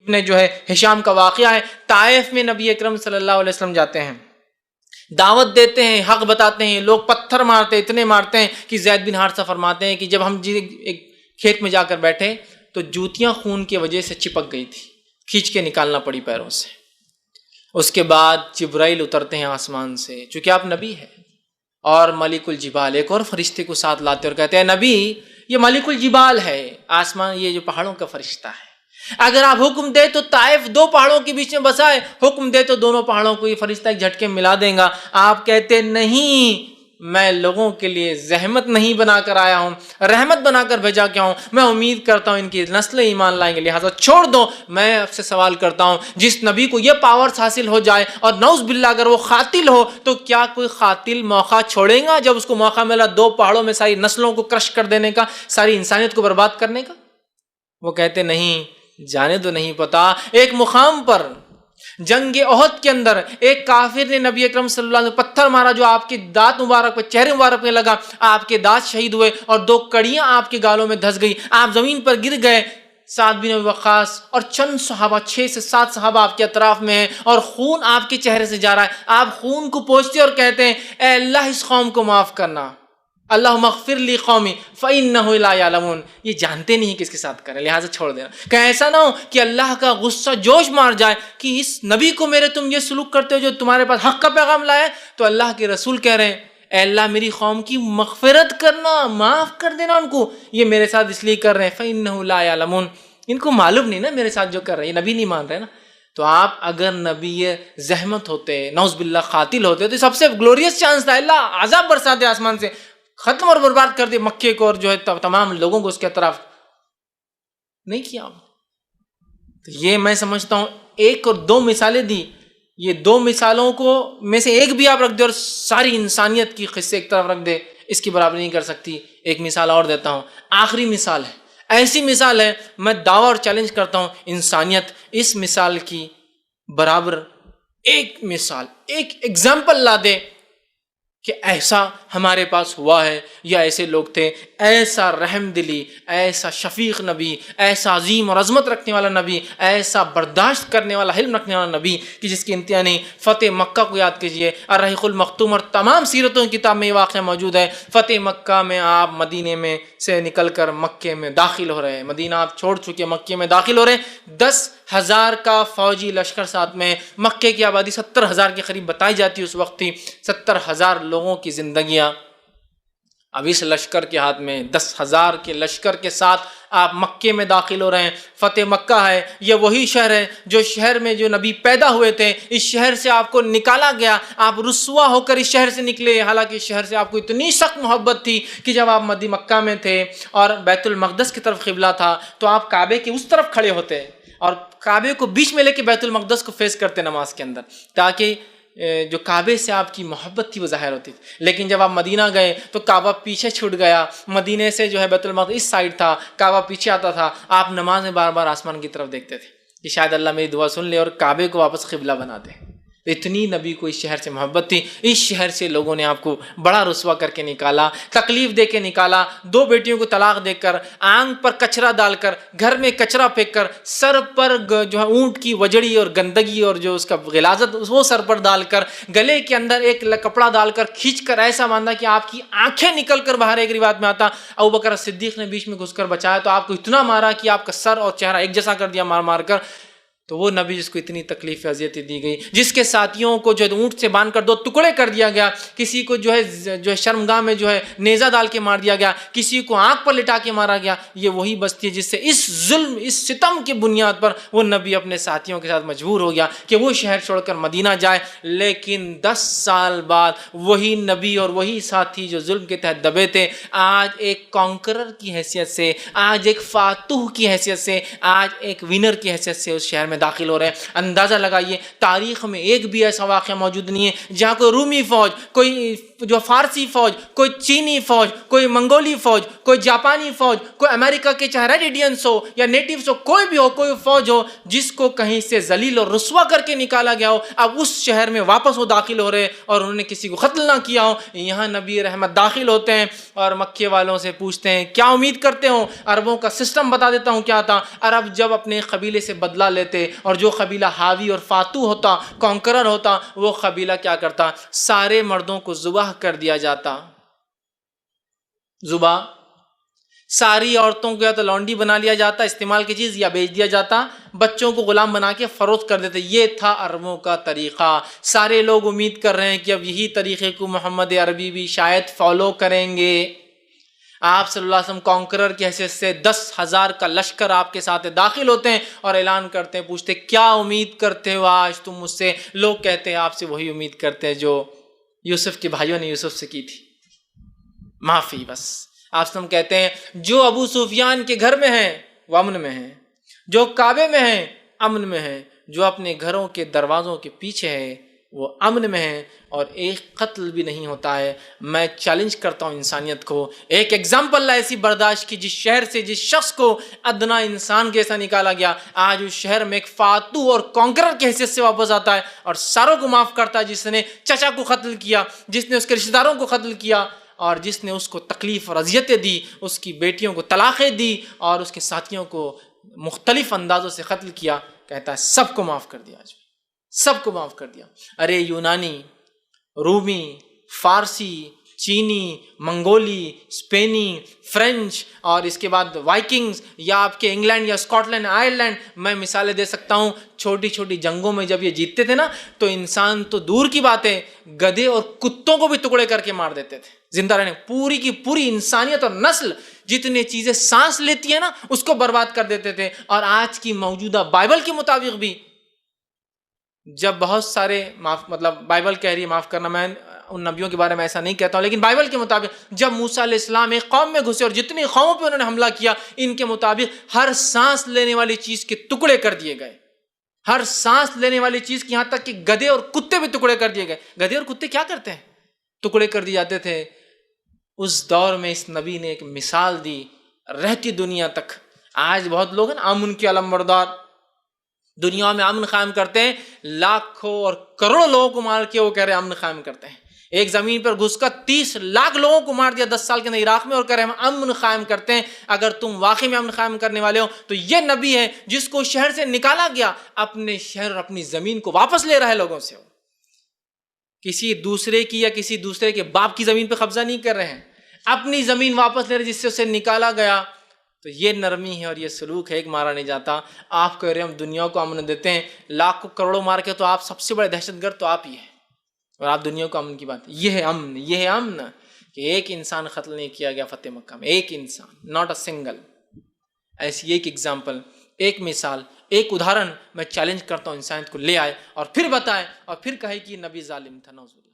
نے جو ہے ہشام کا واقعہ ہے، طائف میں نبی اکرم صلی اللہ علیہ وسلم جاتے ہیں، دعوت دیتے ہیں، حق بتاتے ہیں، لوگ پتھر مارتے، اتنے مارتے ہیں کہ زید بن حارثہ فرماتے ہیں کہ جب ہم ایک کھیت میں جا کر بیٹھے تو جوتیاں خون کی وجہ سے چپک گئی تھی، کھینچ کے نکالنا پڑی پیروں سے۔ اس کے بعد جبرائیل اترتے ہیں آسمان سے، چونکہ آپ نبی ہیں، اور ملک الجبال ایک اور فرشتے کو ساتھ لاتے اور کہتے ہیں نبی یہ ملک الجبال ہے، آسمان یہ جو پہاڑوں کا فرشتہ ہے، اگر آپ حکم دے تو طائف 2 پہاڑوں کے بیچ میں بسا ہے، حکم دے تو دونوں پہاڑوں کو یہ فرشتہ ایک جھٹکے میں ملا دے گا۔ آپ کہتے نہیں، میں لوگوں کے لیے زحمت نہیں بنا کر آیا ہوں، رحمت بنا کر بھیجا کیا ہوں، میں امید کرتا ہوں ان کی نسلیں ایمان لائیں گے، لہٰذا چھوڑ دو۔ میں آپ سے سوال کرتا ہوں، جس نبی کو یہ پاورز حاصل ہو جائے اور نعوذ باللہ اگر وہ قاتل ہو تو کیا کوئی قاتل موقع چھوڑے گا جب اس کو موقع ملا 2 پہاڑوں میں ساری نسلوں کو کرش کر دینے کا، ساری انسانیت کو برباد کرنے کا؟ وہ کہتے نہیں، جانے دو، نہیں پتا۔ ایک مقام پر جنگ احد کے اندر ایک کافر نے نبی اکرم صلی اللہ علیہ وسلم پتھر مارا جو آپ کے دانت مبارک پہ، چہرے مبارک پہ لگا، آپ کے دانت شہید ہوئے اور 2 کڑیاں آپ کے گالوں میں دھس گئی، آپ زمین پر گر گئے۔ سعد بن ابی وقاص اور چند صحابہ، 6 سے 7 صحابہ آپ کے اطراف میں ہیں اور خون آپ کے چہرے سے جا رہا ہے، آپ خون کو پوچھتے اور کہتے ہیں اے اللہ اس قوم کو معاف کرنا، اللہم اغفر لی قومی فإنہ لا یعلمون، یہ جانتے نہیں کس کے ساتھ کریں، لہٰذا چھوڑ دینا۔ کہ ایسا نہ ہو کہ اللہ کا غصہ جوش مار جائے کہ اس نبی کو میرے تم یہ سلوک کرتے ہو جو تمہارے پاس حق کا پیغام لائے، تو اللہ کے رسول کہہ رہے ہیں اے اللہ میری قوم کی مغفرت کرنا، معاف کر دینا ان کو، یہ میرے ساتھ اس لیے کر رہے ہیں فإنہ لا یعلمون، ان کو معلوم نہیں نا میرے ساتھ جو کر رہے ہیں، نبی نہیں مان رہے نا۔ تو آپ اگر نبی زحمت ہوتے، نعوذ باللہ قاتل ہوتے، تو سب سے گلوریس چانس تھا اللہ عذاب برساتے آسمان سے، ختم اور برباد کر دے مکے کو اور جو ہے تمام لوگوں کو اس کے طرف، نہیں کیا۔ تو یہ میں سمجھتا ہوں 1 اور 2 مثالیں دی، یہ 2 مثالوں کو میں سے ایک بھی آپ رکھ دے اور ساری انسانیت کی قصے ایک طرف رکھ دے، اس کی برابری نہیں کر سکتی۔ ایک مثال اور دیتا ہوں، آخری مثال ہے، ایسی مثال ہے میں دعویٰ اور چیلنج کرتا ہوں انسانیت اس مثال کی برابر ایک مثال، ایک ایگزامپل لا دے کہ ایسا ہمارے پاس ہوا ہے یا ایسے لوگ تھے، ایسا رحم دلی، ایسا شفیق نبی، ایسا عظیم اور عظمت رکھنے والا نبی، ایسا برداشت کرنے والا، حلم رکھنے والا نبی کہ جس کی انتہا نہیں۔ فتح مکہ کو یاد کیجئے، الرحیق المختوم اور تمام سیرتوں کی کتاب میں یہ واقعہ موجود ہے۔ فتح مکہ میں آپ مدینے میں سے نکل کر مکے میں داخل ہو رہے ہیں، مدینہ آپ چھوڑ چکے، مکے میں داخل ہو رہے ہیں، 10,000 کا فوجی لشکر ساتھ میں، مکے کی آبادی 70,000 کے قریب بتائی جاتی ہے اس وقت تھی، 70,000 لوگوں کی زندگیاں اب اس لشکر کے ہاتھ میں، 10,000 کے لشکر کے ساتھ آپ مکے میں داخل ہو رہے ہیں۔ فتح مکہ ہے، یہ وہی شہر ہے جو شہر میں جو نبی پیدا ہوئے تھے، اس شہر سے آپ کو نکالا گیا، آپ رسوا ہو کر اس شہر سے نکلے، حالانکہ اس شہر سے آپ کو اتنی سخت محبت تھی کہ جب آپ مکہ میں تھے اور بیت المقدس کی طرف قبلہ تھا تو آپ کعبے کے اس طرف کھڑے ہوتے اور کعبے کو بیچ میں لے کے بیت المقدس کو فیس کرتے نماز کے اندر، تاکہ جو کعبے سے آپ کی محبت تھی وہ ظاہر ہوتی تھی۔ لیکن جب آپ مدینہ گئے تو کعبہ پیچھے چھوٹ گیا، مدینے سے جو ہے بیت المقدس اس سائیڈ تھا، کعبہ پیچھے آتا تھا، آپ نماز میں بار بار آسمان کی طرف دیکھتے تھے کہ شاید اللہ میری دعا سن لے اور کعبے کو واپس قبلہ بنا دے۔ اتنی نبی کو اس شہر سے محبت تھی، اس شہر سے لوگوں نے آپ کو بڑا رسوا کر کے نکالا، تکلیف دے کے نکالا، 2 بیٹیوں کو طلاق دے کر، آنکھ پر کچرا ڈال کر، گھر میں کچرا پھینک کر، سر پر جو ہے اونٹ کی وجڑی اور گندگی اور جو اس کا غلاظت وہ سر پر ڈال کر، گلے کے اندر ایک کپڑا ڈال کر کھینچ کر ایسا باندھا کہ آپ کی آنکھیں نکل کر باہر، ایک روایت میں آتا ابوبکر صدیق نے بیچ میں گھس کر بچایا تو آپ کو اتنا مارا کہ آپ کا سر اور چہرہ ایک جیسا کر دیا مار مار کر۔ تو وہ نبی جس کو اتنی تکلیف اذیتیں دی گئی، جس کے ساتھیوں کو جو ہے اونٹ سے باندھ کر 2 ٹکڑے کر دیا گیا، کسی کو جو ہے شرمگاہ میں جو ہے نیزہ ڈال کے مار دیا گیا، کسی کو آنکھ پر لٹا کے مارا گیا، یہ وہی بستی ہے جس سے اس ظلم، اس ستم کی بنیاد پر وہ نبی اپنے ساتھیوں کے ساتھ مجبور ہو گیا کہ وہ شہر چھوڑ کر مدینہ جائے۔ لیکن 10 سال بعد وہی نبی اور وہی ساتھی جو ظلم کے تحت دبے تھے، آج ایک کانکرر کی حیثیت سے، آج ایک فاتح کی حیثیت سے، آج ایک ونر کی حیثیت سے اس شہر میں داخل ہو رہے ہیں۔ اندازہ لگائیے، تاریخ میں ایک بھی ایسا واقعہ موجود نہیں ہے جہاں کوئی رومی فوج، کوئی جو فارسی فوج، کوئی چینی فوج، کوئی منگولی فوج، کوئی جاپانی فوج، کوئی امریکہ کے چاہے ریڈ انڈینس ہو یا نیٹیوز ہو، کوئی بھی ہو، کوئی فوج ہو جس کو کہیں سے ذلیل اور رسوا کر کے نکالا گیا ہو، اب اس شہر میں واپس وہ داخل ہو رہے اور انہوں نے کسی کو قتل نہ کیا ہو، یہاں نبی رحمت داخل ہوتے ہیں اور مکے والوں سے پوچھتے ہیں کیا امید کرتے ہو؟ عربوں کا سسٹم بتا دیتا ہوں کیا تھا۔ عرب جب اپنے قبیلے سے بدلہ لیتے اور جو قبیلہ حاوی اور فاتو ہوتا، کانکرر ہوتا، وہ قبیلہ کیا کرتا؟ سارے مردوں کو ذبح کر دیا جاتا، ذبح، ساری عورتوں کو یا تو لونڈی بنا لیا جاتا، استعمال کی چیز، یا بیچ دیا جاتا، بچوں کو غلام بنا کے فروخت کر دیتے۔ یہ تھا عربوں کا طریقہ۔ سارے لوگ امید کر رہے ہیں کہ اب یہی طریقے کو محمد عربی بھی شاید فالو کریں گے۔ آپ صلی اللہ علیہ وسلم کانکرر کی حیثیت سے 10,000 کا لشکر آپ کے ساتھ داخل ہوتے ہیں اور اعلان کرتے ہیں، پوچھتے کیا امید کرتے ہو آج تم مجھ سے؟ لوگ کہتے ہیں آپ سے وہی امید کرتے ہیں جو یوسف کے بھائیوں نے یوسف سے کی تھی، معافی بس۔ آپ سے ہم کہتے ہیں جو ابو سفیان کے گھر میں ہیں وہ امن میں ہیں، جو کعبے میں ہیں امن میں ہیں، جو اپنے گھروں کے دروازوں کے پیچھے ہے وہ امن میں ہیں، اور ایک قتل بھی نہیں ہوتا ہے۔ میں چیلنج کرتا ہوں انسانیت کو، ایک ایگزامپل ایسی برداشت کی جس شہر سے جس شخص کو ادنا انسان کیسا نکالا گیا، آج اس شہر میں ایک فاتو اور کانکرر کی حیثیت سے واپس آتا ہے اور ساروں کو معاف کرتا ہے، جس نے چچا کو قتل کیا، جس نے اس کے رشتہ داروں کو قتل کیا، اور جس نے اس کو تکلیف اور اذیتیں دی، اس کی بیٹیوں کو طلاقیں دی اور اس کے ساتھیوں کو مختلف اندازوں سے قتل کیا، کہتا ہے سب کو معاف کر دیا، آج سب کو معاف کر دیا۔ ارے یونانی، رومی، فارسی، چینی، منگولی، اسپینی، فرینچ، اور اس کے بعد وائکنگز، یا آپ کے انگلینڈ یا اسکاٹ لینڈ، آئرلینڈ، میں مثالیں دے سکتا ہوں۔ چھوٹی چھوٹی جنگوں میں جب یہ جیتتے تھے نا تو انسان تو دور کی بات ہے، گدھے اور کتوں کو بھی ٹکڑے کر کے مار دیتے تھے زندہ رہنے۔ پوری کی پوری انسانیت اور نسل جتنی چیزیں سانس لیتی ہے نا اس کو برباد کر دیتے تھے۔ اور آج کی موجودہ بائبل کے مطابق بھی جب بہت سارے بائبل کہہ رہی ہے، معاف کرنا میں ان نبیوں کے بارے میں ایسا نہیں کہتا ہوں، لیکن بائبل کے مطابق جب موسیٰ علیہ السلام ایک قوم میں گھسے اور جتنی قوموں پہ انہوں نے حملہ کیا، ان کے مطابق ہر سانس لینے والی چیز کے ٹکڑے کر دیے گئے، ہر سانس لینے والی چیز کی، یہاں تک کہ گدھے اور کتے بھی ٹکڑے کر دیے گئے۔ گدھے اور کتے کیا کرتے ہیں؟ ٹکڑے کر دیے جاتے تھے۔ اس دور میں اس نبی نے ایک مثال دی رہتی دنیا تک۔ آج بہت لوگ ہیں نا امن کے علم بردار، دنیا میں امن قائم کرتے ہیں، لاکھوں اور کروڑوں لوگوں کو مار کے وہ کہہ رہے ہیں امن قائم کرتے ہیں۔ ایک زمین پر گھس کر 30 لاکھ لوگوں کو مار دیا 10 سال کے اندر عراق میں، اور کہہ رہے ہیں ہم امن قائم کرتے ہیں۔ اگر تم واقعی میں امن قائم کرنے والے ہو تو یہ نبی ہے جس کو شہر سے نکالا گیا، اپنے شہر اور اپنی زمین کو واپس لے رہا ہے لوگوں سے، کسی دوسرے کی یا کسی دوسرے کے باپ کی زمین پہ قبضہ نہیں کر رہے ہیں، اپنی زمین واپس لے رہے جس سے اسے نکالا گیا۔ تو یہ نرمی ہے اور یہ سلوک ہے، ایک مارا نہیں جاتا۔ آپ کہہ رہے ہیں ہم دنیا کو امن دیتے ہیں، لاکھوں کروڑوں مار کے تو آپ سب سے بڑے دہشت گرد تو آپ ہی ہیں، اور آپ دنیا کو امن کی بات، یہ ہے امن، یہ ہے امن کہ ایک انسان قتل نہیں کیا گیا فتح مکہ میں، ایک انسان، ناٹ اے سنگل۔ ایسی ایک ایگزامپل، ایک مثال، ایک ادھارن میں چیلنج کرتا ہوں انسانیت کو لے آئے اور پھر بتائے اور پھر کہے کہ نبی ظالم تھا، نعوذ باللہ۔